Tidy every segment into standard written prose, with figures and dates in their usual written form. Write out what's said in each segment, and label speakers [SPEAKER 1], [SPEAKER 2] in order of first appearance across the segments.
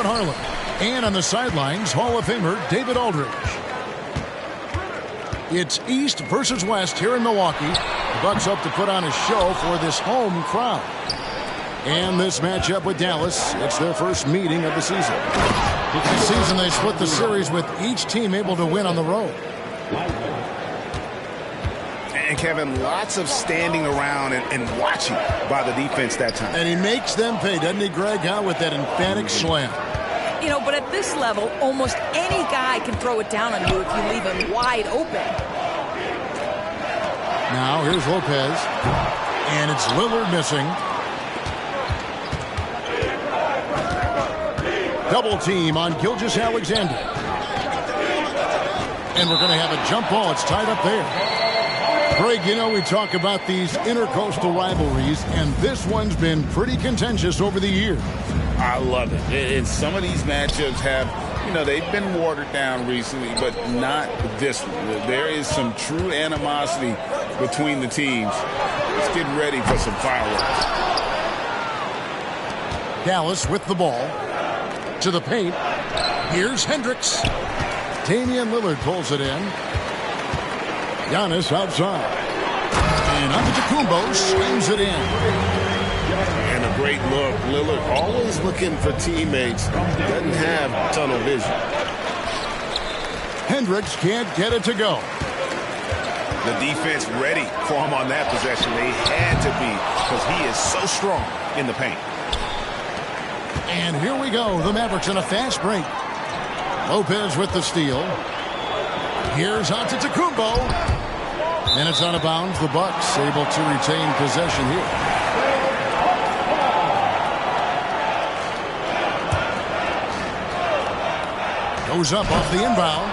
[SPEAKER 1] Harlan. And on the sidelines, Hall of Famer David Aldridge. It's East versus West here in Milwaukee. The Bucks hope to put on a show for this home crowd. And this matchup with Dallas, it's their first meeting of the season. This season they split the series with each team able to win on the road.
[SPEAKER 2] And Kevin, lots of standing around and watching by the defense that time.
[SPEAKER 1] And he makes them pay, doesn't he, Greg, with that emphatic slam.
[SPEAKER 3] You know, but at this level, almost any guy can throw it down on you if you leave him wide open.
[SPEAKER 1] Now, here's Lopez. And it's Lillard missing. Double team on Gilgeous-Alexander. And we're going to have a jump ball. It's tied up there. Greg, you know, we talk about these intercoastal rivalries, and this one's been pretty contentious over the years.
[SPEAKER 2] I love it. And some of these matchups have, you know, they've been watered down recently, but not this one. There is some true animosity between the teams. Let's get ready for some fireworks.
[SPEAKER 1] Dallas with the ball. To the paint. Here's Hendricks. Damian Lillard pulls it in. Giannis outside. And Antetokounmpo slams it in.
[SPEAKER 2] And a great look. Lillard always looking for teammates. Doesn't have tunnel vision.
[SPEAKER 1] Hendricks can't get it to go.
[SPEAKER 2] The defense ready for him on that possession. They had to be because he is so strong in the paint.
[SPEAKER 1] And here we go. The Mavericks in a fast break. Lopez with the steal. Here's Antetokounmpo. And it's out of bounds. The Bucks able to retain possession here. Goes up off the inbound.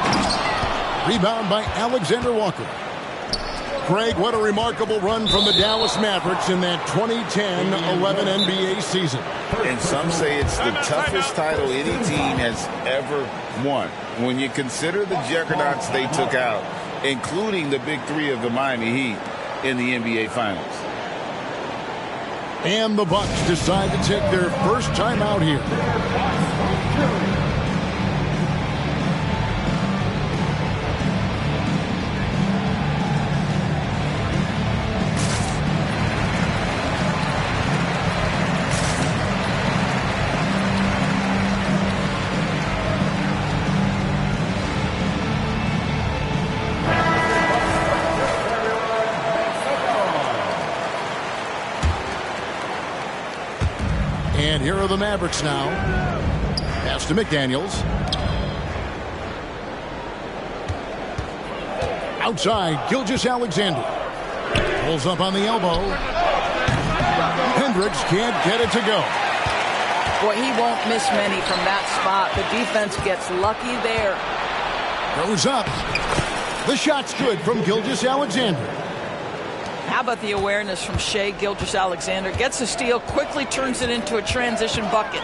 [SPEAKER 1] Rebound by Alexander Walker. Greg, what a remarkable run from the Dallas Mavericks in that 2010-11 NBA season.
[SPEAKER 2] And some say it's the toughest title any team has ever won. When you consider the juggernauts they took out, including the big three of the Miami Heat in the NBA Finals.
[SPEAKER 1] And the Bucks decide to take their first time out here. And here are the Mavericks now. Pass to McDaniels. Outside, Gilgeous-Alexander. Pulls up on the elbow. Hendricks can't get it to go.
[SPEAKER 3] Boy, he won't miss many from that spot. The defense gets lucky there.
[SPEAKER 1] Goes up. The shot's good from Gilgeous-Alexander.
[SPEAKER 3] How about the awareness from Shai Gilgeous-Alexander? Gets a steal, quickly turns it into a transition bucket.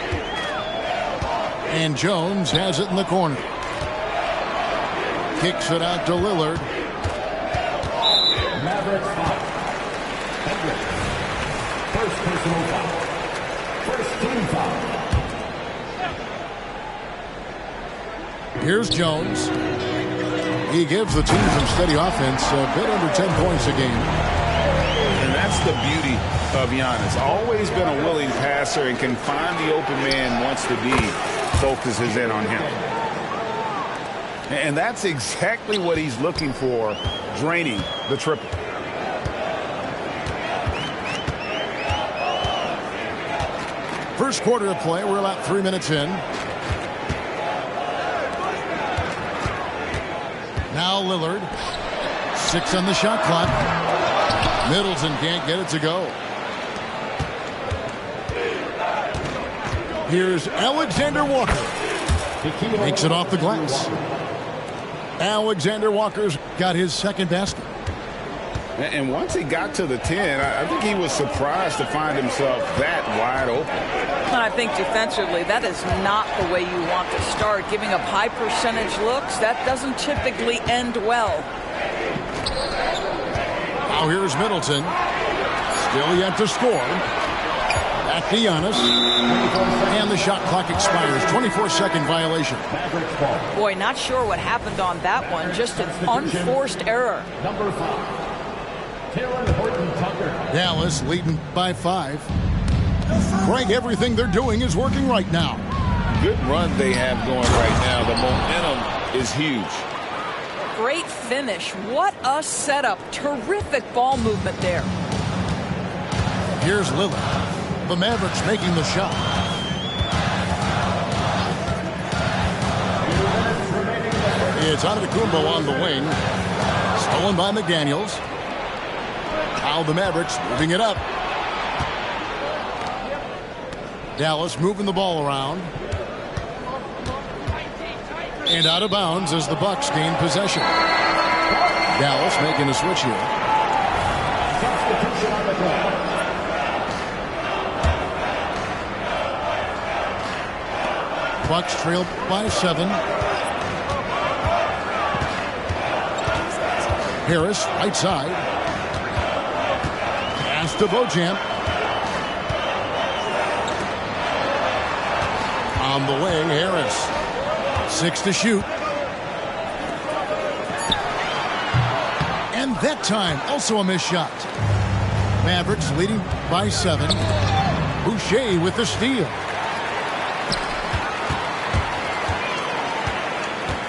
[SPEAKER 1] And Jones has it in the corner. Kicks it out to Lillard.
[SPEAKER 4] Mavericks foul. Hendricks. First personal foul. First team foul.
[SPEAKER 1] Here's Jones. He gives the team some steady offense, a bit under 10 points a game.
[SPEAKER 2] And that's the beauty of Giannis. Always been a willing passer and can find the open man wants to be. Focuses in on him. And that's exactly what he's looking for, draining the triple.
[SPEAKER 1] First quarter of play. We're about 3 minutes in. Now Lillard. 6 on the shot clock. Middleton can't get it to go. Here's Alexander Walker. Makes it off the glass. Alexander Walker's got his second basket.
[SPEAKER 2] And once he got to the 10, I think he was surprised to find himself that wide open.
[SPEAKER 3] And I think defensively, that is not the way you want to start. Giving up high percentage looks, that doesn't typically end well. Now
[SPEAKER 1] here's Middleton. Still yet to score. Back Giannis. And the shot clock expires. 24-second violation.
[SPEAKER 3] Boy, not sure what happened on that one. Just an unforced error.
[SPEAKER 4] Number 5.
[SPEAKER 1] Dallas leading by 5. Greg, everything they're doing is working right now.
[SPEAKER 2] Good run they have going right now. The momentum is huge.
[SPEAKER 3] Great finish. What a setup. Terrific ball movement there.
[SPEAKER 1] Here's Lillard. The Mavericks making the shot. It's Antetokounmpo on the wing. Stolen by McDaniels. Now the Mavericks moving it up. Dallas moving the ball around. And out of bounds as the Bucks gain possession. Dallas making a switch here. Bucks trail by 7. Harris, right side. Pass to Beauchamp. On the wing, Harris. 6 to shoot. And that time, also a missed shot. Mavericks leading by 7. Boucher with the steal.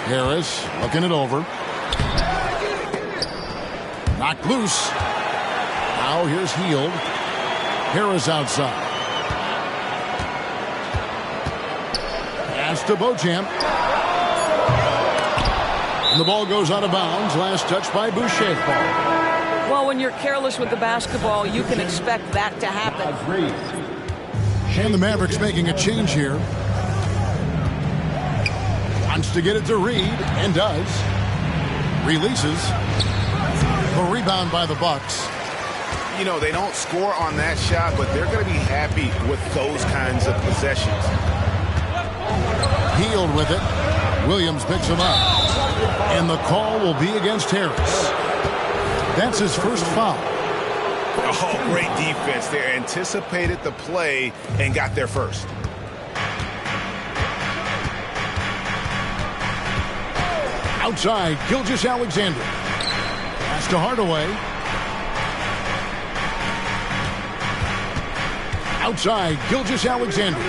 [SPEAKER 1] Harris looking it over. Knocked loose. Now here's Hield. Harris outside. Pass to Beauchamp. And the ball goes out of bounds. Last touch by Boucher.
[SPEAKER 3] Well, when you're careless with the basketball, you can expect that to happen.
[SPEAKER 1] And the Mavericks making a change here. Wants to get it to Reed, and does. Releases. The rebound by the Bucks.
[SPEAKER 2] You know, they don't score on that shot, but they're going to be happy with those kinds of possessions.
[SPEAKER 1] Hield with it. Williams picks him up. And the call will be against Harris. That's his first foul.
[SPEAKER 2] Oh, great defense there. Anticipated the play and got there first.
[SPEAKER 1] Outside, Gilgeous-Alexander. Pass to Hardaway. Outside, Gilgeous-Alexander.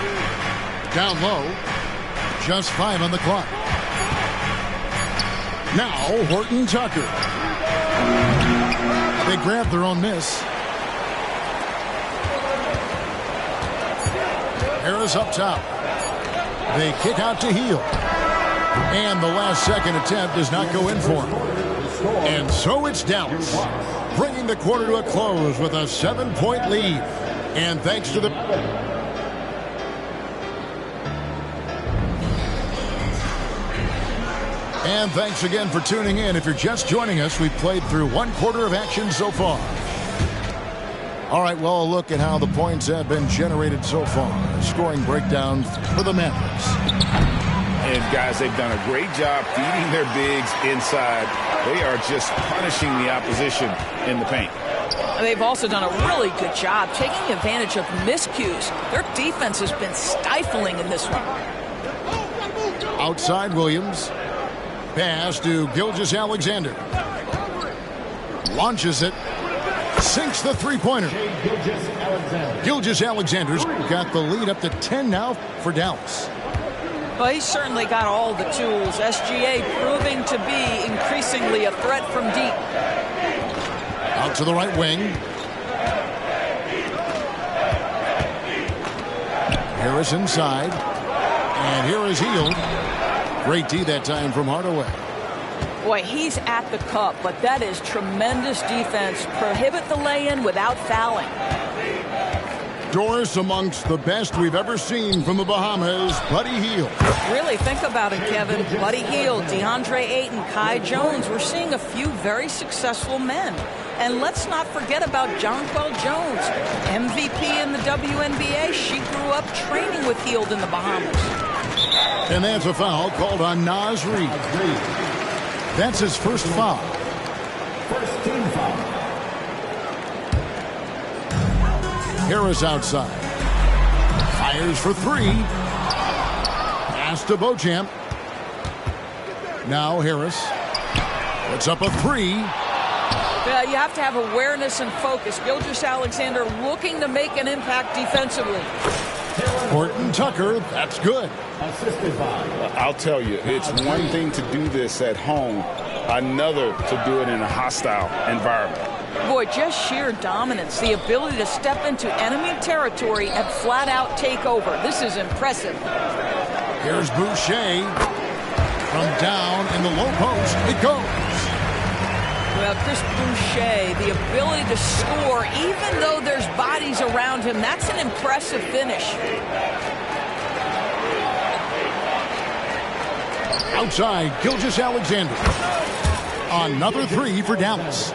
[SPEAKER 1] Down low. Just 5 on the clock. Now, Horton Tucker. They grab their own miss. Harris up top. They kick out to Hield. And the last second attempt does not go in for him. And so it's Dallas, bringing the quarter to a close with a 7-point lead. And thanks to the... And thanks again for tuning in. If you're just joining us, we've played through 1 quarter of action so far. All right, well, a look at how the points have been generated so far. Scoring breakdown for the Mavericks.
[SPEAKER 2] And, guys, they've done a great job feeding their bigs inside. They are just punishing the opposition in the paint.
[SPEAKER 3] They've also done a really good job taking advantage of miscues. Their defense has been stifling in this one.
[SPEAKER 1] Outside Williams. Pass to Gilgeous-Alexander. Launches it. Sinks the three-pointer. Gilgeous-Alexander's got the lead up to 10 now for Dallas.
[SPEAKER 3] Well, he's certainly got all the tools. SGA proving to be increasingly a threat from deep.
[SPEAKER 1] Out to the right wing. Harris inside. And here is Hield. Great D that time from Hardaway.
[SPEAKER 3] Boy, he's at the cup, but that is tremendous defense. Prohibit the lay-in without fouling.
[SPEAKER 1] Doris amongst the best we've ever seen from the Bahamas, Buddy Hield.
[SPEAKER 3] Really think about it, Kevin. Buddy Hield, DeAndre Ayton, Kai Jones. We're seeing a few very successful men. And let's not forget about Jonquel Jones, MVP in the WNBA. She grew up training with Hield in the Bahamas.
[SPEAKER 1] And that's a foul called on Naz Reid. That's his first foul.
[SPEAKER 4] First team foul.
[SPEAKER 1] Harris outside. Fires for three. Pass to Beauchamp. Now Harris. Puts up a three.
[SPEAKER 3] Yeah, you have to have awareness and focus. Gilgeous-Alexander looking to make an impact defensively.
[SPEAKER 1] Horton Tucker, that's good.
[SPEAKER 2] I'll tell you, it's one thing to do this at home, another to do it in a hostile environment.
[SPEAKER 3] Boy, just sheer dominance, the ability to step into enemy territory and flat out take over. This is impressive.
[SPEAKER 1] Here's Boucher. From down in the low post, it goes.
[SPEAKER 3] Well, Chris Boucher, the ability to score, even though there's bodies around him, that's an impressive finish.
[SPEAKER 1] Outside, Gilgeous-Alexander. Another three for Dallas.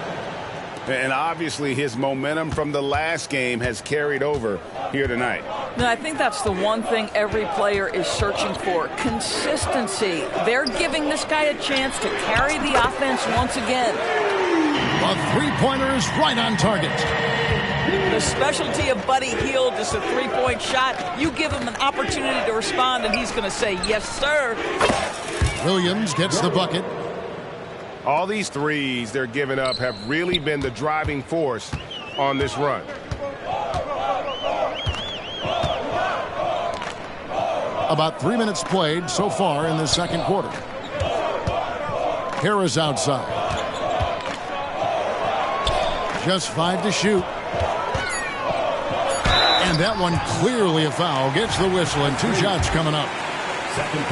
[SPEAKER 2] And obviously his momentum from the last game has carried over here tonight.
[SPEAKER 3] And I think that's the one thing every player is searching for, consistency. They're giving this guy a chance to carry the offense once again.
[SPEAKER 1] The three-pointer is right on target.
[SPEAKER 3] The specialty of Buddy Hield is a three-point shot. You give him an opportunity to respond, and he's going to say, yes, sir.
[SPEAKER 1] Williams gets the bucket.
[SPEAKER 5] All these threes they're giving up have really been the driving force on this run.
[SPEAKER 1] About 3 minutes played so far in the second quarter. Harris outside. Just 5 to shoot. And that one clearly a foul. Gets the whistle and 2 shots coming up.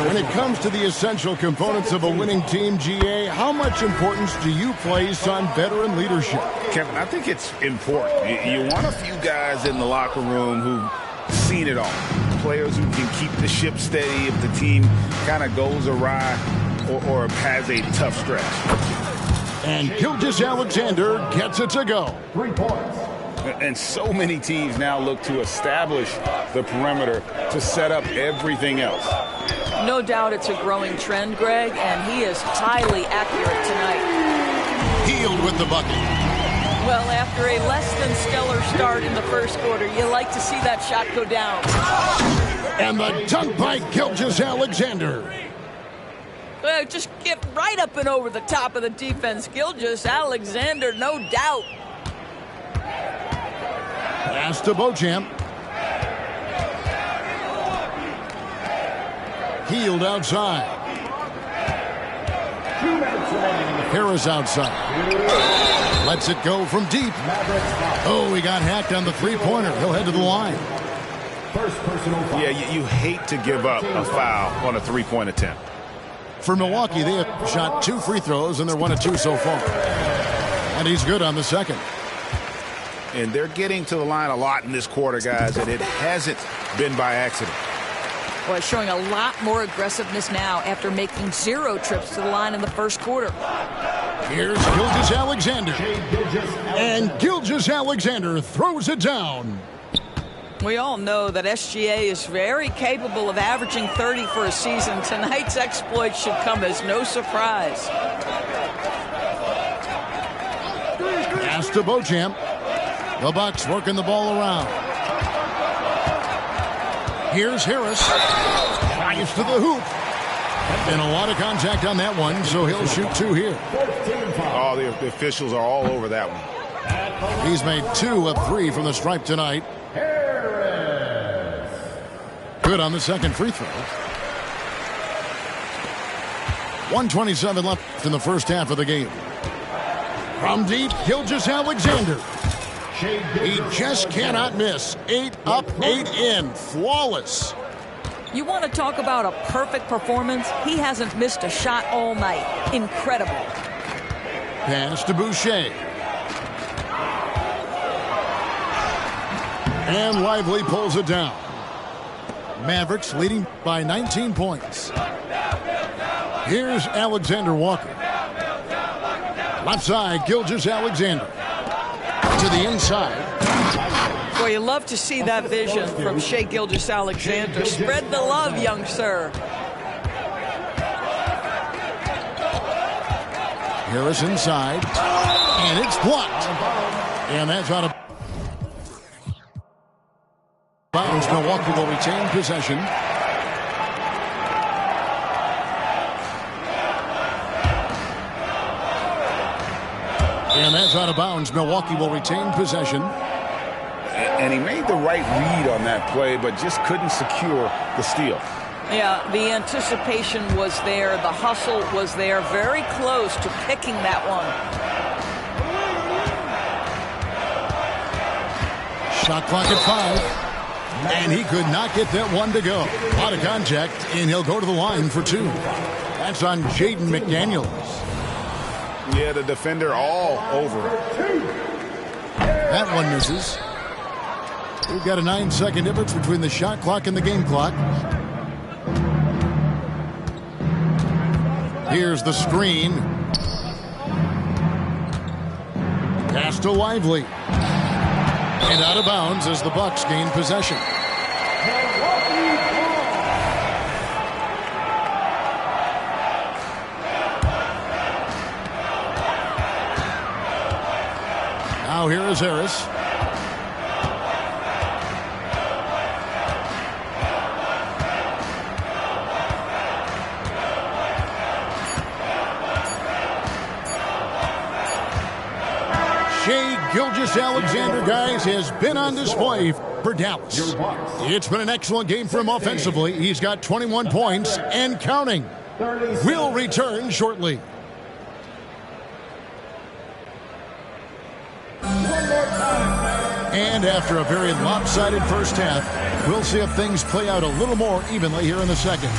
[SPEAKER 1] When it comes to the essential components of a winning team, GA, how much importance do you place on veteran leadership?
[SPEAKER 2] Kevin, I think it's important. You want a few guys in the locker room who've seen it all. Players who can keep the ship steady if the team kind of goes awry or has a tough stretch.
[SPEAKER 1] And Gilgeous-Alexander gets it to go.
[SPEAKER 4] 3 points.
[SPEAKER 2] And so many teams now look to establish the perimeter to set up everything else.
[SPEAKER 3] No doubt it's a growing trend, Greg, and he is highly accurate tonight.
[SPEAKER 1] Hield with the bucket.
[SPEAKER 3] Well, after a less than stellar start in the first quarter, you like to see that shot go down.
[SPEAKER 1] And the dunk by Gilgeous-Alexander.
[SPEAKER 3] Well, just get right up and over the top of the defense. Gilgeous-Alexander, no doubt.
[SPEAKER 1] Pass to Beauchamp. Hield outside. Harris outside. Lets it go from deep. Oh, he got hacked on the three-pointer. He'll head to the line.
[SPEAKER 4] First personal foul.
[SPEAKER 2] Yeah, you hate to give up a foul on a three-point attempt.
[SPEAKER 1] For Milwaukee, they have shot 2 free throws, and they're 1 of 2 so far. And he's good on the second.
[SPEAKER 2] And they're getting to the line a lot in this quarter, guys, and it hasn't been by accident.
[SPEAKER 3] Boy, showing a lot more aggressiveness now after making 0 trips to the line in the first quarter.
[SPEAKER 1] Here's Gilgeous-Alexander. And Gilgeous-Alexander throws it down.
[SPEAKER 3] We all know that SGA is very capable of averaging 30 for a season. Tonight's exploit should come as no surprise.
[SPEAKER 1] Pass to Beauchamp. The Bucks working the ball around. Here's Harris. Drives to the hoop. And a lot of contact on that one, so he'll shoot 2 here.
[SPEAKER 2] Oh, the officials are all over that one.
[SPEAKER 1] He's made 2 of 3 from the stripe tonight. Good on the second free throw. 1:27 left in the first half of the game. From deep, Gilgeous-Alexander. He just cannot miss. 8 up, 8 in. Flawless.
[SPEAKER 3] You want to talk about a perfect performance? He hasn't missed a shot all night. Incredible.
[SPEAKER 1] Pass to Boucher. And Lively pulls it down. Mavericks leading by 19 points. Here's Alexander Walker. Left side, Gilgeous-Alexander. To the inside.
[SPEAKER 3] Boy, you love to see that vision from Shai Gilgeous-Alexander. Spread the love, young sir.
[SPEAKER 1] Harris inside. And it's blocked. And that's out of Bounds. Milwaukee will retain possession. And that's out of bounds. Milwaukee will retain possession.
[SPEAKER 2] And he made the right read on that play, but just couldn't secure the steal.
[SPEAKER 3] Yeah, the anticipation was there. The hustle was there. Very close to picking that one.
[SPEAKER 1] Shot clock at 5. And he could not get that one to go. Out of contact, and he'll go to the line for 2. That's on Jaden McDaniels.
[SPEAKER 2] Yeah, the defender all over it.
[SPEAKER 1] That one misses. We've got a 9-second difference between the shot clock and the game clock. Here's the screen. Pass to Lively. And out of bounds as the Bucks gain possession. Now here is Harris. Gilgeous-Alexander, guys, has been on display for Dallas. It's been an excellent game for him offensively. He's got 21 points and counting. We'll return shortly. And after a very lopsided first half, we'll see if things play out a little more evenly here in the second.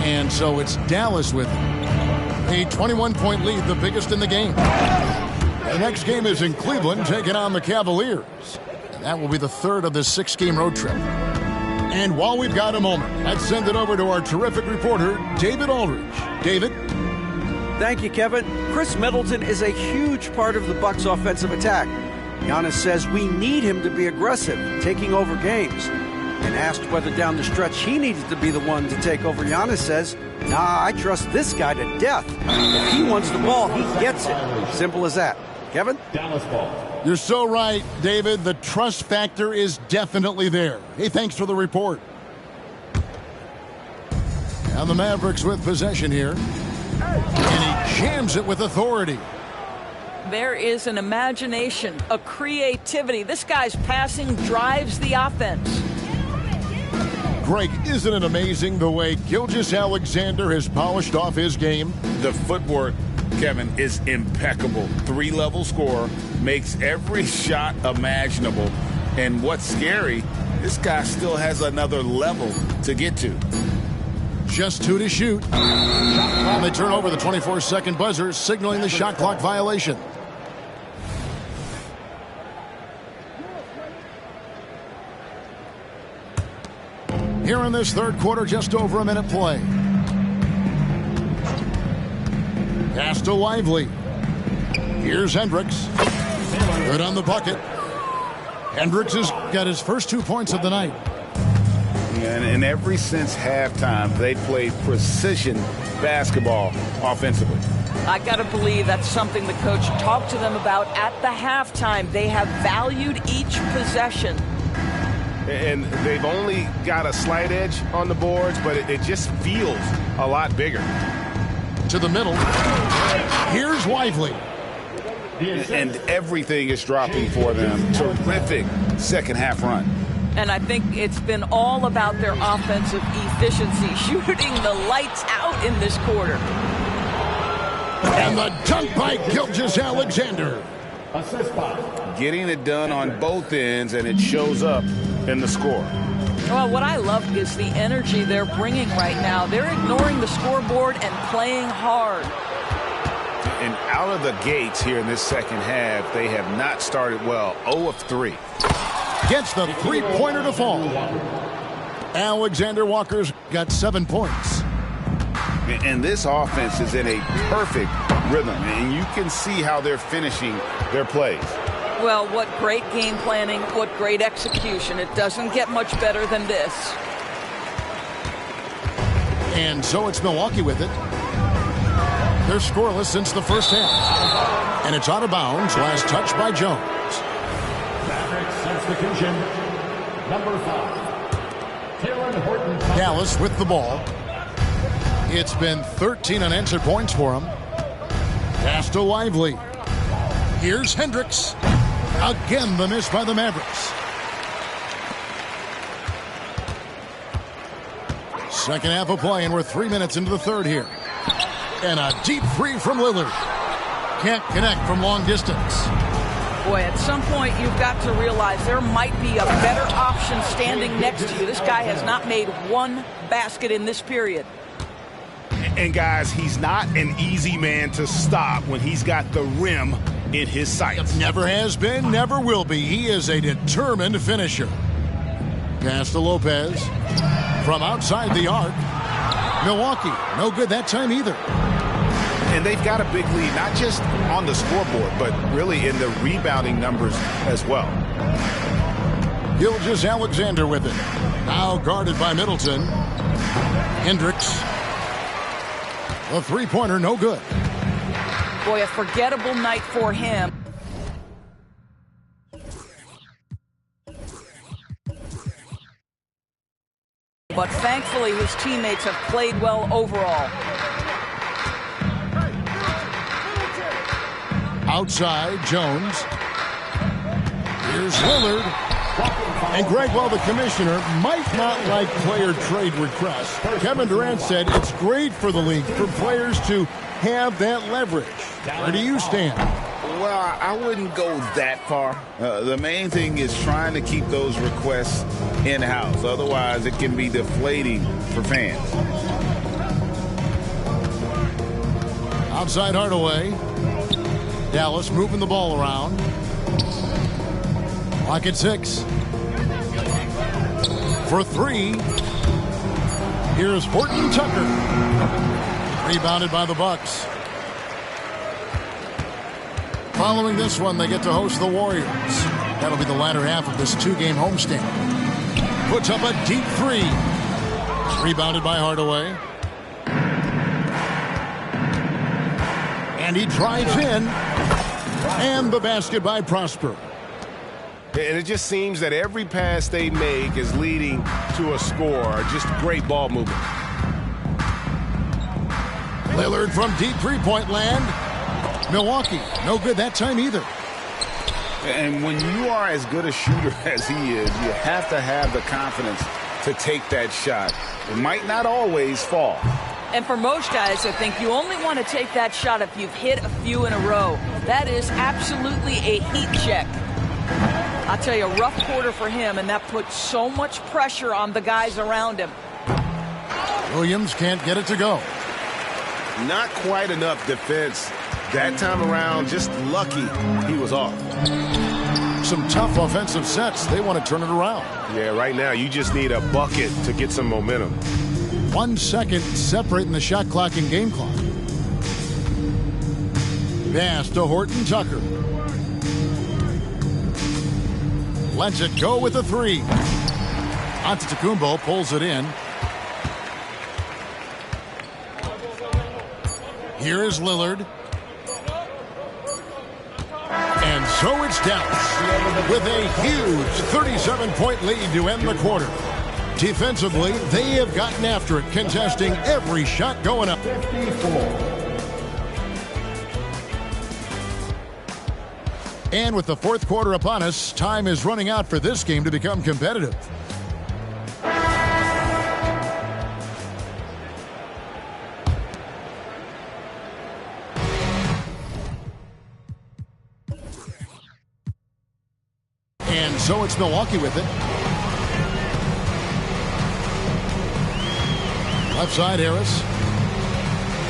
[SPEAKER 1] And so it's Dallas with a 21-point lead, the biggest in the game. The next game is in Cleveland, taking on the Cavaliers. That will be the third of this 6-game road trip. And while we've got a moment, let's send it over to our terrific reporter, David Aldridge. David?
[SPEAKER 6] Thank you, Kevin. Chris Middleton is a huge part of the Bucks' offensive attack. Giannis says we need him to be aggressive, taking over games. And asked whether down the stretch he needed to be the one to take over, Giannis says, nah, I trust this guy to death. If he wants the ball, he gets it. Simple as that. Kevin?
[SPEAKER 4] Dallas ball.
[SPEAKER 1] You're so right, David. The trust factor is definitely there. Hey, thanks for the report. Now the Mavericks with possession here. And he jams it with authority.
[SPEAKER 3] There is an imagination, a creativity. This guy's passing drives the offense.
[SPEAKER 1] Greg, isn't it amazing the way Gilgeous-Alexander has polished off his game?
[SPEAKER 2] The footwork, Kevin, is impeccable. 3-level scorer, makes every shot imaginable. And what's scary, this guy still has another level to get to.
[SPEAKER 1] Just 2 to shoot. And they turn over the 24-second buzzer, signaling the shot clock violation. Here in this third quarter, just over a minute play. Pass to Lively. Here's Hendricks. Good on the bucket. Hendricks has got his first 2 points of the night.
[SPEAKER 2] And ever since halftime, they played precision basketball offensively.
[SPEAKER 3] I got to believe that's something the coach talked to them about at the halftime. They have valued each possession.
[SPEAKER 5] And they've only got a slight edge on the boards, but it just feels a lot bigger.
[SPEAKER 1] To the middle. Here's Lively.
[SPEAKER 2] And everything is dropping for them. Terrific second half run.
[SPEAKER 3] And I think it's been all about their offensive efficiency, shooting the lights out in this quarter.
[SPEAKER 1] And the dunk by Gilgeous-Alexander.
[SPEAKER 4] Assist by.
[SPEAKER 2] Getting it done on both ends, and it shows up in the score.
[SPEAKER 3] Well, what I love is the energy they're bringing right now. They're ignoring the scoreboard and playing hard.
[SPEAKER 2] And out of the gates here in this second half, they have not started well. 0 of 3.
[SPEAKER 1] Gets the three-pointer to fall. Alexander Walker's got 7 points.
[SPEAKER 2] And this offense is in a perfect rhythm, and you can see how they're finishing their plays.
[SPEAKER 3] Well, what great game planning, what great execution. It doesn't get much better than this.
[SPEAKER 1] And so it's Milwaukee with it. They're scoreless since the first half. And it's out of bounds. Last touch by Jones.
[SPEAKER 4] Maverick substitution. Number 5. Taylor Horton.
[SPEAKER 1] Dallas with the ball. It's been 13 unanswered points for him. Pass to Lively. Here's Hendricks. Again, the miss by the Mavericks. Second half of play, and we're 3 minutes into the third here. And a deep three from Lillard. Can't connect from long distance.
[SPEAKER 3] Boy, at some point you've got to realize there might be a better option standing next to you. This guy has not made one basket in this period.
[SPEAKER 5] And guys, he's not an easy man to stop when he's got the rim in his sights.
[SPEAKER 1] Never has been, never will be. He is a determined finisher. Pass to Lopez. From outside the arc. Milwaukee, no good that time either.
[SPEAKER 5] And they've got a big lead, not just on the scoreboard, but really in the rebounding numbers as well.
[SPEAKER 1] Gilgeous-Alexander with it. Now guarded by Middleton. Hendricks. A three-pointer, no good.
[SPEAKER 3] Boy, a forgettable night for him. But thankfully, his teammates have played well overall.
[SPEAKER 1] Outside, Jones. Here's Lillard. And Greg, while the commissioner might not like player trade requests, Kevin Durant said it's great for the league for players to have that leverage. Where do you stand?
[SPEAKER 2] Well, I wouldn't go that far. The main thing is trying to keep those requests in-house. Otherwise, it can be deflating for fans.
[SPEAKER 1] Outside Hardaway. Dallas moving the ball around. Clock at 6. For 3. Here's Horton Tucker. Rebounded by the Bucks. Following this one, they get to host the Warriors. That'll be the latter half of this 2-game homestand. Puts up a deep 3. Rebounded by Hardaway. And he drives in. And the basket by Prosper.
[SPEAKER 5] And it just seems that every pass they make is leading to a score. Just great ball movement.
[SPEAKER 1] Lillard from deep three-point land. Milwaukee, no good that time either.
[SPEAKER 2] And when you are as good a shooter as he is, you have to have the confidence to take that shot. It might not always fall.
[SPEAKER 3] And for most guys, I think you only want to take that shot if you've hit a few in a row. That is absolutely a heat check. I'll tell you, a rough quarter for him, and that puts so much pressure on the guys around him.
[SPEAKER 1] Williams can't get it to go.
[SPEAKER 5] Not quite enough defense that time around. Just lucky he was off.
[SPEAKER 1] Some tough offensive sets. They want to turn it around.
[SPEAKER 5] Yeah, right now you just need a bucket to get some momentum.
[SPEAKER 1] 1 second separating the shot clock and game clock. Pass to Horton Tucker. Lets it go with a 3. Antetokounmpo pulls it in. Here is Lillard. And so it's Dallas with a huge 37-point lead to end the quarter. Defensively, they have gotten after it, contesting every shot going up.
[SPEAKER 4] 54.
[SPEAKER 1] And with the fourth quarter upon us, time is running out for this game to become competitive. And so it's Milwaukee with it. Left side, Harris.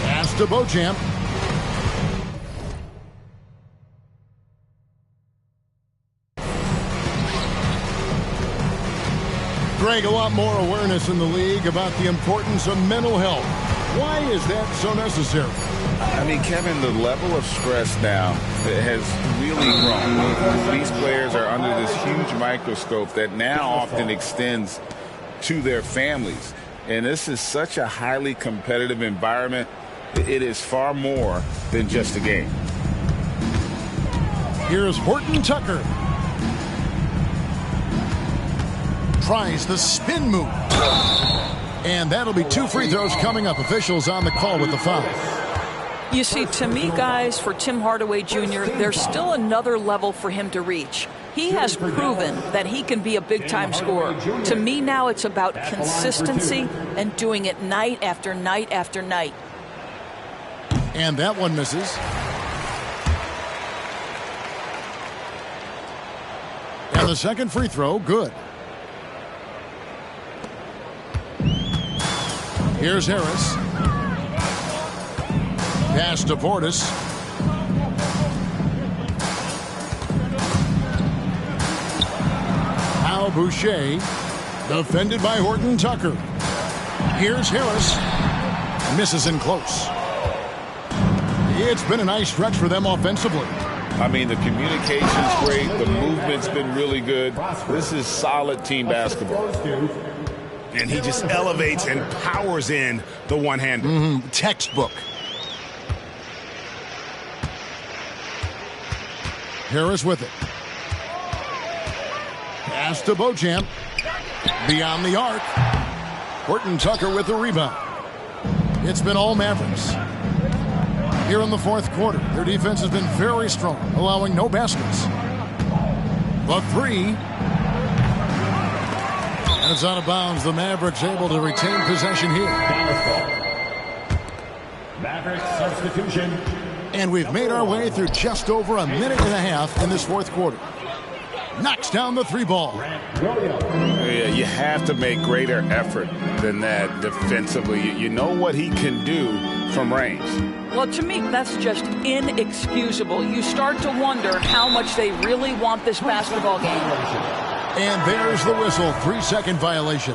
[SPEAKER 1] Pass to Beauchamp. Greg, a lot more awareness in the league about the importance of mental health. Why is that so necessary?
[SPEAKER 2] I mean, Kevin, the level of stress now has really grown. These players are under this huge microscope that now often extends to their families. And this is such a highly competitive environment. It is far more than just a game.
[SPEAKER 1] Here's Horton Tucker. Tries the spin move. And that'll be 2 free throws coming up. Officials on the call with the foul.
[SPEAKER 3] You see, to me, guys, for Tim Hardaway Jr., there's still another level for him to reach. He has proven that he can be a big-time scorer. To me now, it's about consistency and doing it night after night after night.
[SPEAKER 1] And that one misses. And the second free throw, good. Here's Harris. Pass to Portis. Al Boucher. Defended by Horton Tucker. Here's Harris. Misses in close. It's been a nice stretch for them offensively.
[SPEAKER 2] I mean, the communication's great. The movement's been really good. This is solid team basketball.
[SPEAKER 5] And he just elevates and powers in the one-hander.
[SPEAKER 1] Textbook. Harris with it. Pass to Beauchamp. Beyond the arc. Horton Tucker with the rebound. It's been all Mavericks. Here in the fourth quarter, their defense has been very strong, allowing no baskets. The three. And it's out of bounds. The Mavericks able to retain possession here.
[SPEAKER 4] Mavericks substitution.
[SPEAKER 1] And we've made our way through just over a minute and a half in this fourth quarter. Knocks down the three ball.
[SPEAKER 2] Yeah, you have to make greater effort than that defensively. You know what he can do from range.
[SPEAKER 3] Well, to me, that's just inexcusable. You start to wonder how much they really want this basketball game.
[SPEAKER 1] And there's the whistle. 3-second violation.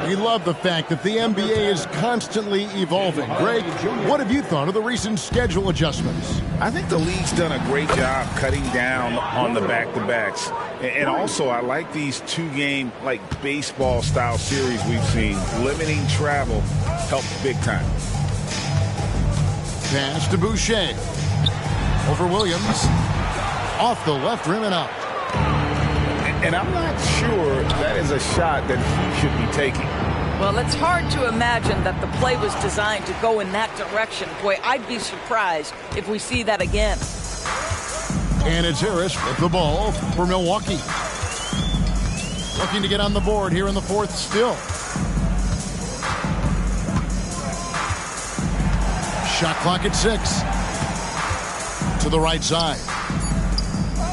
[SPEAKER 1] We love the fact that the NBA is constantly evolving. Greg, what have you thought of the recent schedule adjustments?
[SPEAKER 2] I think the league's done a great job cutting down on the back-to-backs. And also, I like these two-game, like baseball-style series we've seen. Limiting travel helps big time.
[SPEAKER 1] Pass to Boucher. Over Williams. Off the left rim and out.
[SPEAKER 2] And I'm not sure that is a shot that he should be taking.
[SPEAKER 3] Well, it's hard to imagine that the play was designed to go in that direction. Boy, I'd be surprised if we see that again.
[SPEAKER 1] And it's Harris with the ball for Milwaukee. Looking to get on the board here in the fourth still. Shot clock at 6. To the right side.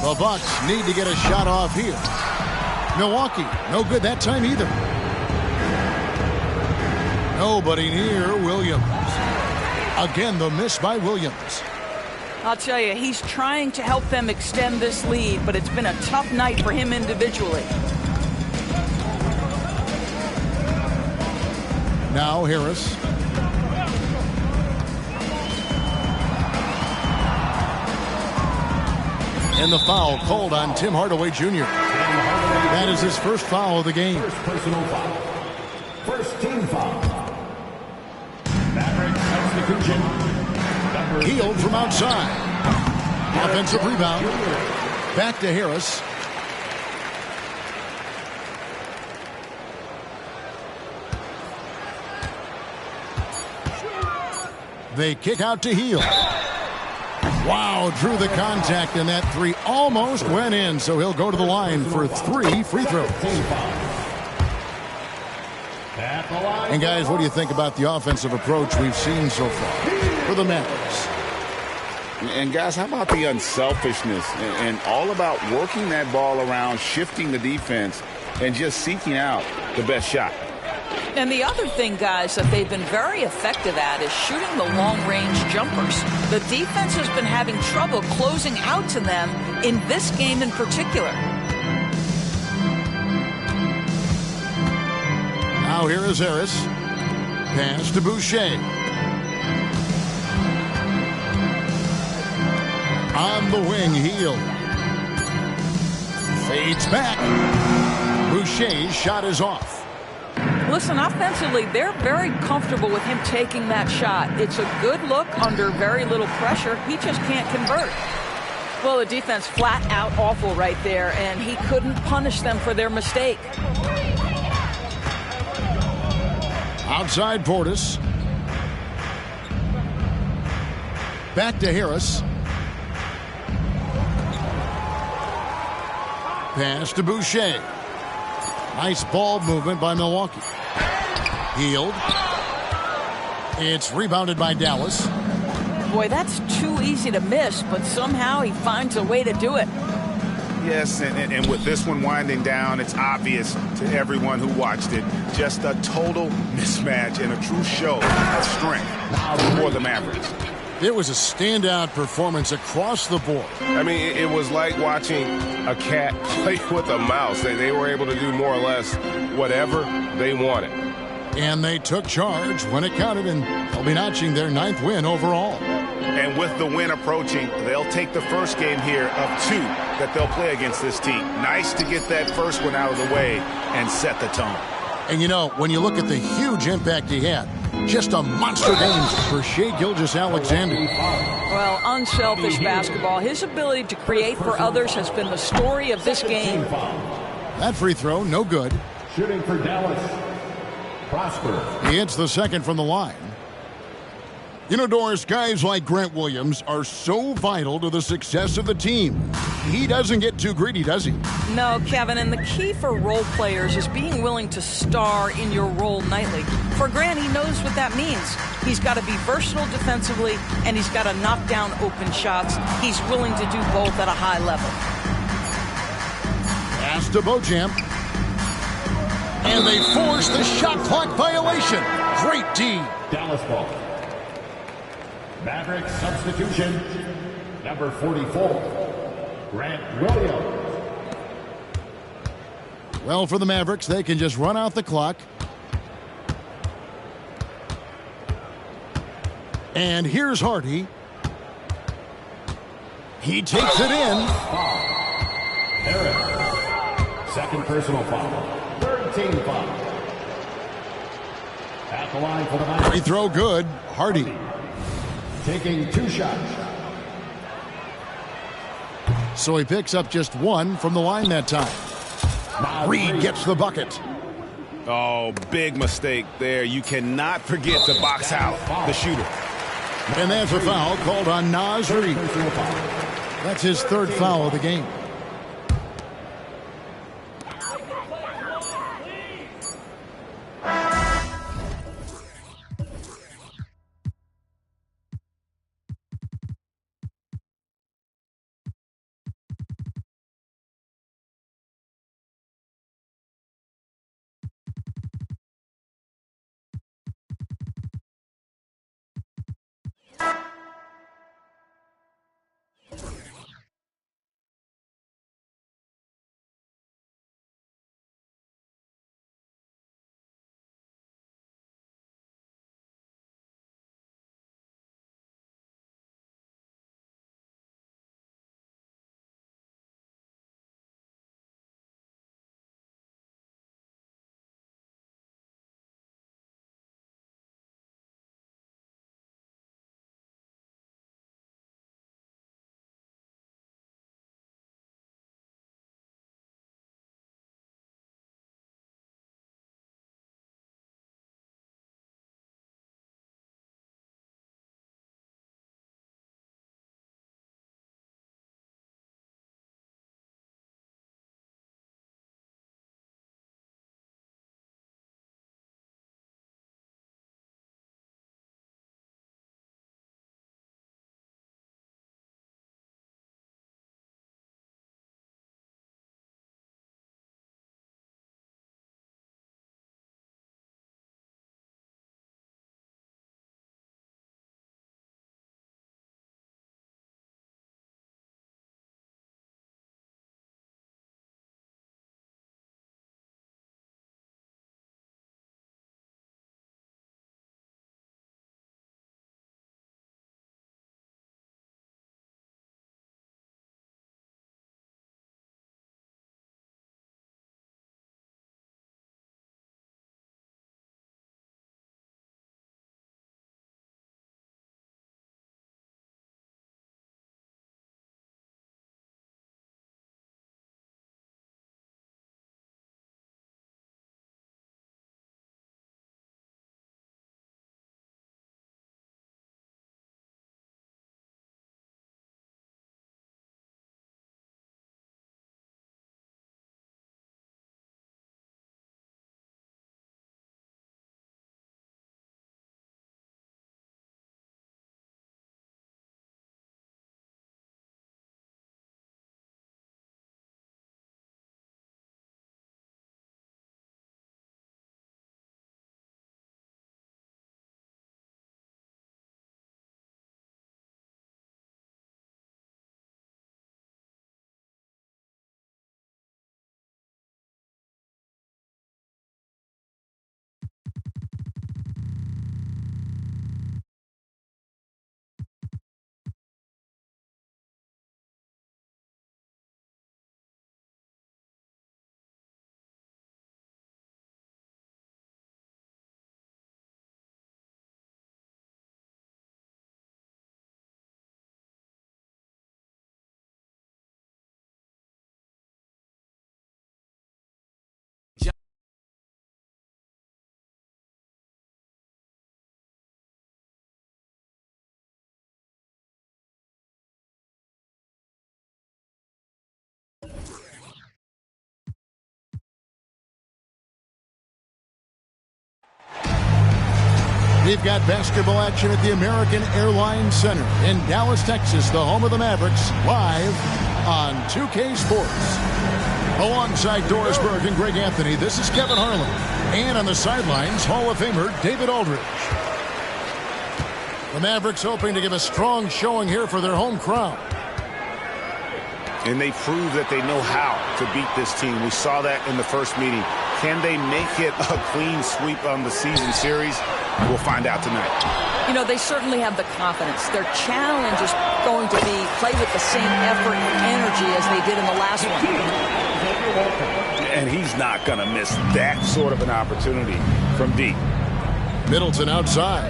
[SPEAKER 1] The Bucks need to get a shot off here. Milwaukee, no good that time either. Nobody near Williams. Again, the miss by Williams.
[SPEAKER 3] I'll tell you, he's trying to help them extend this lead, but it's been a tough night for him individually.
[SPEAKER 1] Now Harris. And the foul called on Tim Hardaway Jr. That is his first foul of the game.
[SPEAKER 4] First personal foul. First team foul. Mavericks substitution.
[SPEAKER 1] Healed from outside. Offensive rebound. Back to Harris. They kick out to Hield. Wow, drew the contact, and that three almost went in, so he'll go to the line for 3 free throws. And guys, what do you think about the offensive approach we've seen so far for the Mavericks?
[SPEAKER 2] And guys, how about the unselfishness and all about working that ball around, shifting the defense, and just seeking out the best shot?
[SPEAKER 3] And the other thing, guys, that they've been very effective at is shooting the long-range jumpers. The defense has been having trouble closing out to them in this game in particular.
[SPEAKER 1] Now here is Harris. Pass to Boucher. On the wing, Hield. Fades back. Boucher's shot is off.
[SPEAKER 3] Listen, offensively, they're very comfortable with him taking that shot. It's a good look under very little pressure. He just can't convert. Well, the defense flat out awful right there, and he couldn't punish them for their mistake.
[SPEAKER 1] Outside Portis. Back to Harris. Pass to Boucher. Nice ball movement by Milwaukee. Healed. It's rebounded by Dallas.
[SPEAKER 3] Boy, that's too easy to miss, but somehow he finds a way to do it.
[SPEAKER 2] Yes, and with this one winding down, it's obvious to everyone who watched it. Just a total mismatch and a true show of strength for the Mavericks.
[SPEAKER 1] It was a standout performance across the board.
[SPEAKER 5] I mean, it was like watching a cat play with a mouse. They were able to do more or less whatever they wanted.
[SPEAKER 1] And they took charge when it counted, and they'll be notching their 9th win overall.
[SPEAKER 2] And with the win approaching, they'll take the first game here of 2 that they'll play against this team. Nice to get that first one out of the way and set the tone.
[SPEAKER 1] And, you know, when you look at the huge impact he had, just a monster game for Shai Gilgeous-Alexander.
[SPEAKER 3] Well, unselfish basketball. His ability to create for others has been the story of this game.
[SPEAKER 1] That free throw, no good.
[SPEAKER 4] Shooting for Dallas, Prosper.
[SPEAKER 1] He hits the second from the line. You know, Doris, guys like Grant Williams are so vital to the success of the team. He doesn't get too greedy, does he?
[SPEAKER 3] No, Kevin, and the key for role players is being willing to star in your role nightly. For Grant, he knows what that means. He's got to be versatile defensively, and he's got to knock down open shots. He's willing to do both at a high level.
[SPEAKER 1] Pass to Beauchamp. And they force the shot clock violation. Great D.
[SPEAKER 4] Dallas ball. Mavericks substitution. Number 44, Grant Williams.
[SPEAKER 1] Well, for the Mavericks, they can just run out the clock. And here's Hardy. He takes it in.
[SPEAKER 4] Harris. Second personal foul. Third team foul. At the line for the Mavericks.
[SPEAKER 1] Free throw good. Hardy.
[SPEAKER 4] Taking 2 shots.
[SPEAKER 1] So he picks up just 1 from the line that time. Reed gets the bucket.
[SPEAKER 5] Oh, big mistake there. You cannot forget to box out the shooter.
[SPEAKER 1] And that's a foul called on Naz Reid. That's his 3rd foul of the game. We've got basketball action at the American Airlines Center in Dallas, Texas, the home of the Mavericks, live on 2K Sports. Alongside Doris Burke and Greg Anthony, this is Kevin Harlan. And on the sidelines, Hall of Famer David Aldridge. The Mavericks hoping to give a strong showing here for their home crowd.
[SPEAKER 5] And they prove that they know how to beat this team. We saw that in the first meeting. Can they make it a clean sweep on the season series? We'll find out tonight.
[SPEAKER 3] You know, they certainly have the confidence. Their challenge is going to be play with the same effort and energy as they did in the last one.
[SPEAKER 2] And he's not going to miss that sort of an opportunity from deep.
[SPEAKER 1] Middleton outside.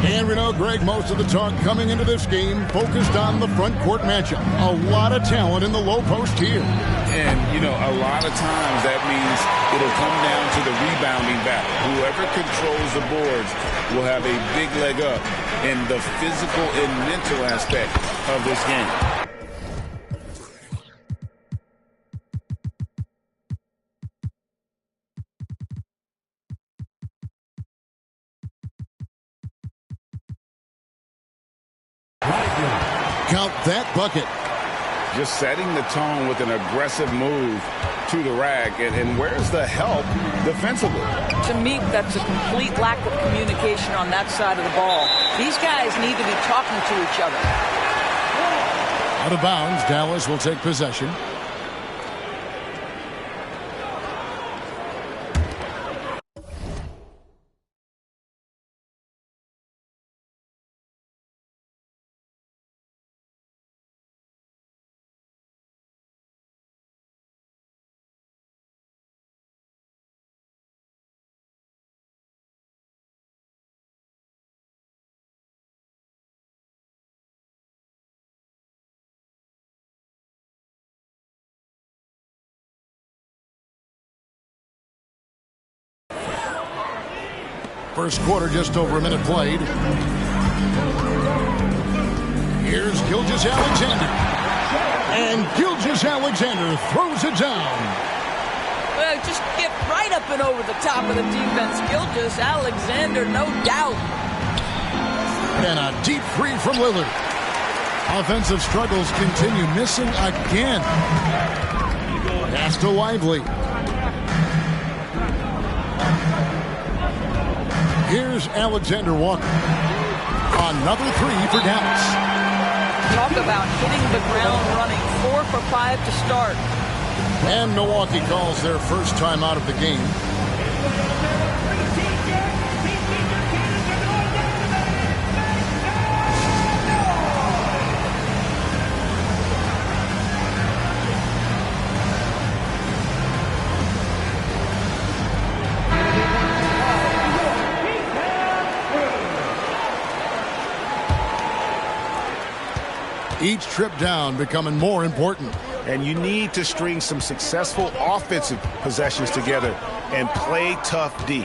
[SPEAKER 1] And we know, Greg, most of the talk coming into this game focused on the front court matchup. A lot of talent in the low post here.
[SPEAKER 2] And, you know, a lot of times that means it'll come down to the rebounding battle. Whoever controls the boards will have a big leg up in the physical and mental aspect of this game.
[SPEAKER 1] Count that bucket.
[SPEAKER 2] Just setting the tone with an aggressive move to the rack. And where's the help defensively?
[SPEAKER 3] To me, that's a complete lack of communication on that side of the ball. These guys need to be talking to each other.
[SPEAKER 1] Out of bounds, Dallas will take possession. First quarter, just over a minute played. Here's Gilgeous-Alexander. And Gilgeous-Alexander throws it down.
[SPEAKER 3] Well, just get right up and over the top of the defense. Gilgeous-Alexander, no doubt.
[SPEAKER 1] And a deep three from Lillard. Offensive struggles continue, missing again. Pass to Lively. Here's Alexander Walker. Another three for Dallas.
[SPEAKER 3] Talk about hitting the ground running. 4 for 5 to start.
[SPEAKER 1] And Milwaukee calls their first time out of the game. Each trip down becoming more important.
[SPEAKER 5] And you need to string some successful offensive possessions together and play tough D.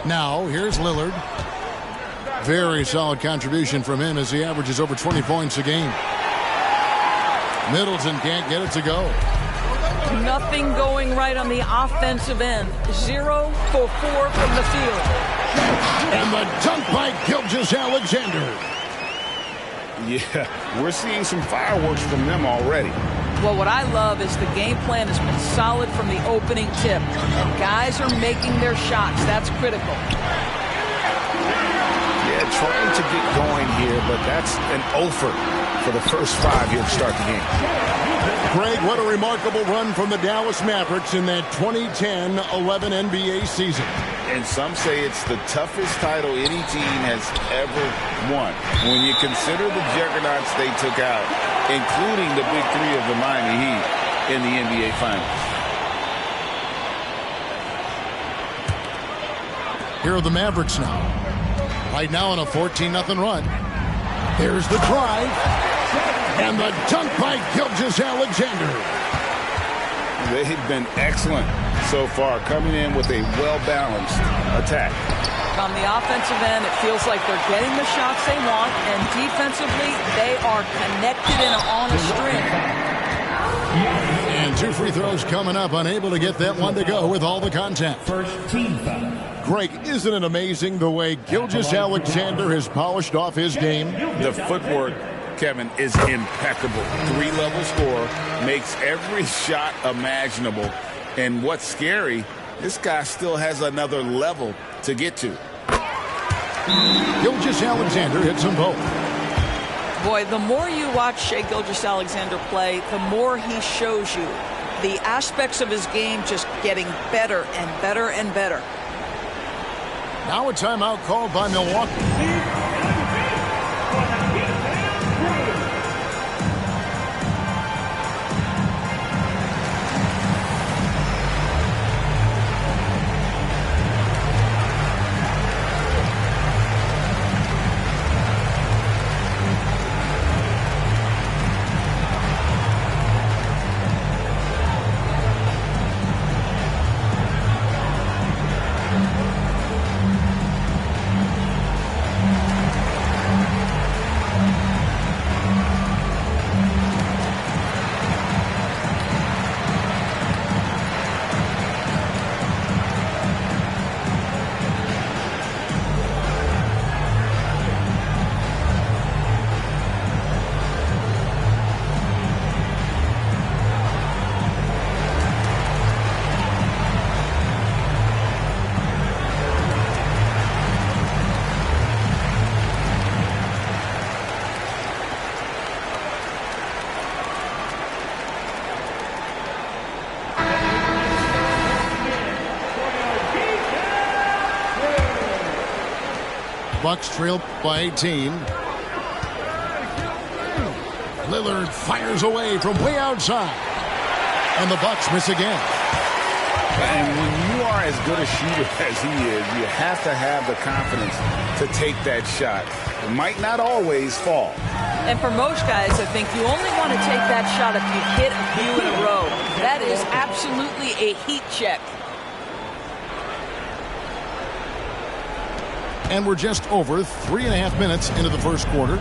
[SPEAKER 1] Now, here's Lillard. Very solid contribution from him as he averages over 20 points a game. Middleton can't get it to go.
[SPEAKER 3] Nothing going right on the offensive end. 0 for 4 from the field.
[SPEAKER 1] And the dunk by Gilgeous-Alexander.
[SPEAKER 2] Yeah, we're seeing some fireworks from them already.
[SPEAKER 3] Well, what I love is the game plan has been solid from the opening tip. And guys are making their shots. That's critical.
[SPEAKER 5] Yeah, trying to get going here, but that's an offer for the first 5 here to start the game.
[SPEAKER 1] Greg, what a remarkable run from the Dallas Mavericks in that 2010-11 NBA season.
[SPEAKER 2] And some say it's the toughest title any team has ever won. When you consider the juggernauts they took out, including the big three of the Miami Heat in the NBA Finals.
[SPEAKER 1] Here are the Mavericks now. Right now on a 14-0 run. Here's the drive. And the dunk by Gilgeous-Alexander.
[SPEAKER 2] They've been excellent so far, coming in with a well-balanced attack.
[SPEAKER 3] On the offensive end, it feels like they're getting the shots they want, and defensively, they are connected and on a string.
[SPEAKER 1] And 2 free throws coming up. Unable to get that one to go with all the contact.
[SPEAKER 4] First team foul.
[SPEAKER 1] Greg, isn't it amazing the way Gilgeous-Alexander has polished off his game?
[SPEAKER 2] The footwork, Kevin, is impeccable. 3-level scorer, makes every shot imaginable. And what's scary, this guy still has another level to get to.
[SPEAKER 1] Gilgeous-Alexander hits them both.
[SPEAKER 3] Boy, the more you watch Shai Gilgeous-Alexander play, the more he shows you the aspects of his game just getting better and better and better.
[SPEAKER 1] Now a timeout called by Milwaukee. Bucks trail by 18. Lillard fires away from way outside. And the Bucks miss again.
[SPEAKER 2] And when you are as good a shooter as he is, you have to have the confidence to take that shot. It might not always fall.
[SPEAKER 3] And for most guys, I think you only want to take that shot if you hit a few in a row. That is absolutely a heat check.
[SPEAKER 1] And we're just over 3.5 minutes into the first quarter.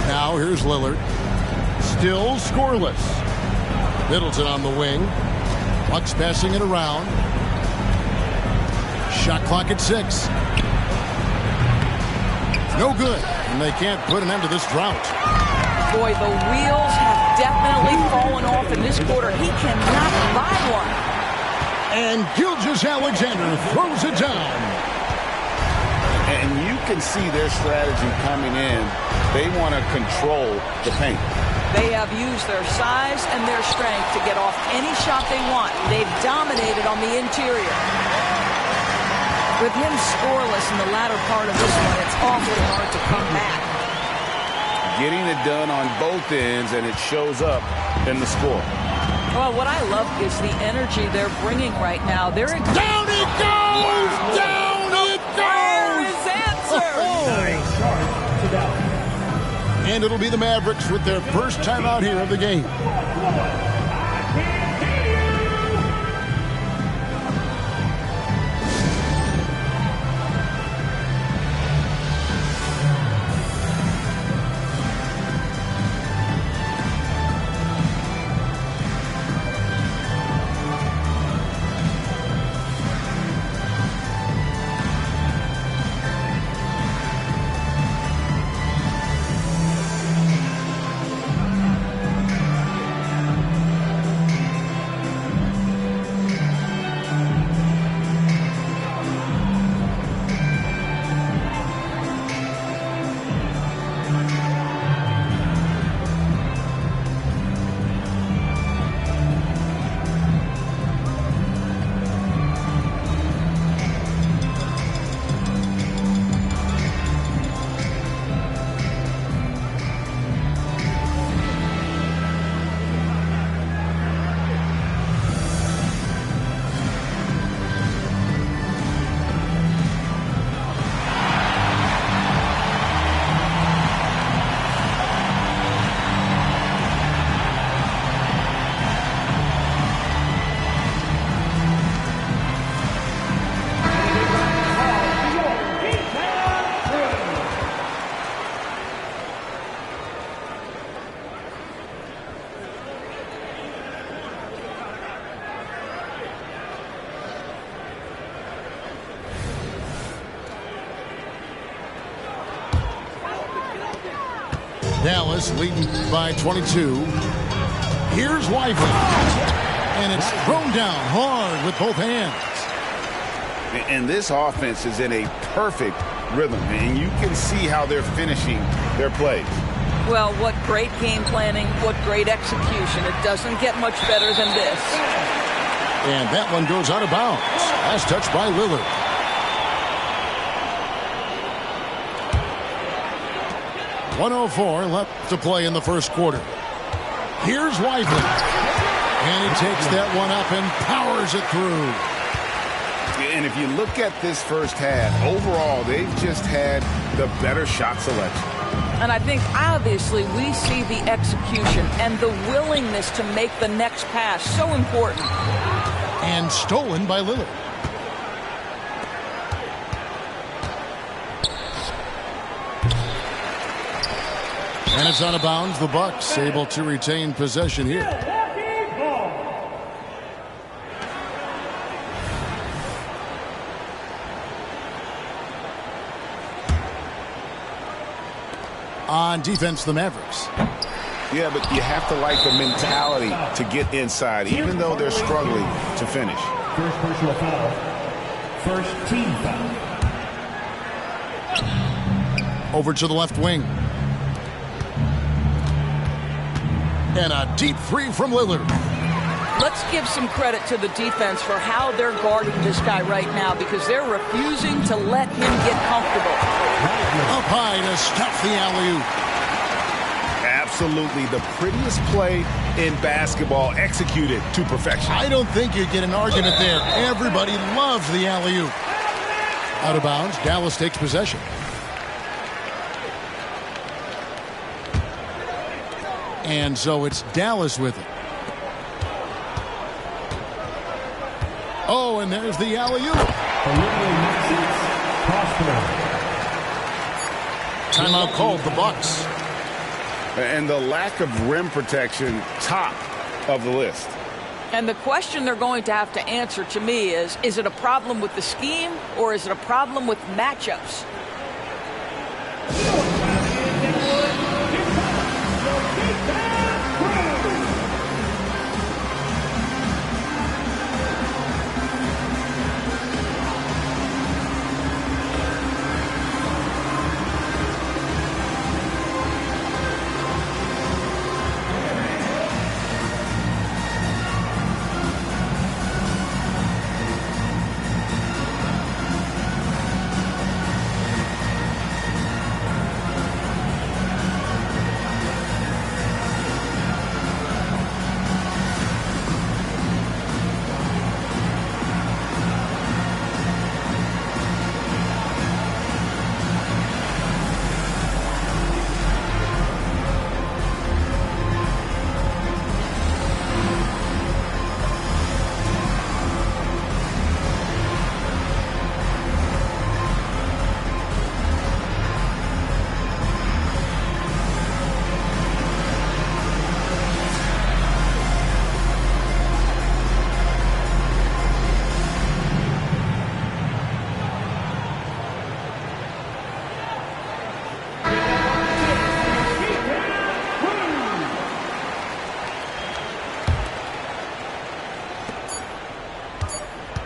[SPEAKER 1] Now here's Lillard. Still scoreless. Middleton on the wing. Bucks passing it around. Shot clock at 6. No good. And they can't put an end to this drought.
[SPEAKER 3] Boy, the wheels have definitely fallen off in this quarter. He cannot buy one.
[SPEAKER 1] And Gilgeous-Alexander throws it down.
[SPEAKER 2] And you can see their strategy coming in. They want to control the paint.
[SPEAKER 3] They have used their size and their strength to get off any shot they want. They've dominated on the interior. With him scoreless in the latter part of this one, it's awfully hard to come back.
[SPEAKER 2] Getting it done on both ends, and it shows up in the score.
[SPEAKER 3] Well, what I love is the energy they're bringing right now. They're
[SPEAKER 1] down it goes! Wow. Down it goes!
[SPEAKER 3] There is answer!
[SPEAKER 1] And it'll be the Mavericks with their first time out here of the game. Dallas leading by 22. Here's Lively. And it's thrown down hard with both hands.
[SPEAKER 5] And this offense is in a perfect rhythm, and you can see how they're finishing their plays.
[SPEAKER 3] Well, what great game planning, what great execution. It doesn't get much better than this.
[SPEAKER 1] And that one goes out of bounds. Last touch by Lillard. .104 left to play in the first quarter. Here's Lively. And he takes that one up and powers it through.
[SPEAKER 5] And if you look at this first half, overall, they've just had the better shot selection.
[SPEAKER 3] And I think, obviously, we see the execution and the willingness to make the next pass so important.
[SPEAKER 1] And stolen by Lillard. And it's out of bounds. The Bucks able to retain possession here. On defense, the Mavericks.
[SPEAKER 5] Yeah, but you have to like the mentality to get inside, even though they're struggling to finish.
[SPEAKER 4] First personal foul. First team foul.
[SPEAKER 1] Over to the left wing. And a deep three from Lillard.
[SPEAKER 3] Let's give some credit to the defense for how they're guarding this guy right now, because they're refusing to let him get comfortable.
[SPEAKER 1] Up high to stuff the alley-oop.
[SPEAKER 5] Absolutely the prettiest play in basketball, executed to perfection.
[SPEAKER 1] I don't think you get an argument there. Everybody loves the alley-oop. Out of bounds, Dallas takes possession. And so it's Dallas with it. Oh, and there's the alley-oop. Timeout called, the Bucks.
[SPEAKER 5] And the lack of rim protection, top of the list.
[SPEAKER 3] And the question they're going to have to answer to me is it a problem with the scheme or is it a problem with matchups?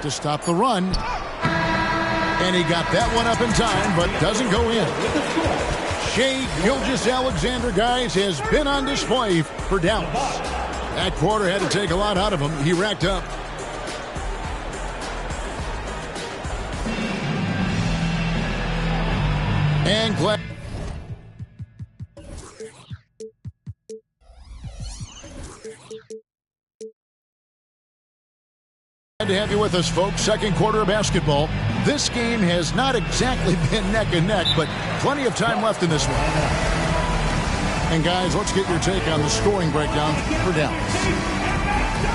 [SPEAKER 1] To stop the run. And he got that one up in time, but doesn't go in. Shai Gilgeous-Alexander, guys, has been on display for Dallas. That quarter had to take a lot out of him. He racked up. And glad to have you with us, folks. Second quarter of basketball. This game has not exactly been neck and neck, but plenty of time left in this one. And guys, let's get your take on the scoring breakdown for Dallas.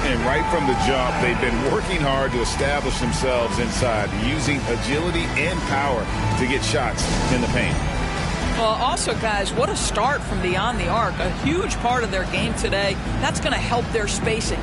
[SPEAKER 2] And right from the jump, they've been working hard to establish themselves inside, using agility and power to get shots in the paint.
[SPEAKER 3] Well, also, guys, what a start from beyond the arc. A huge part of their game today. That's going to help their spacing.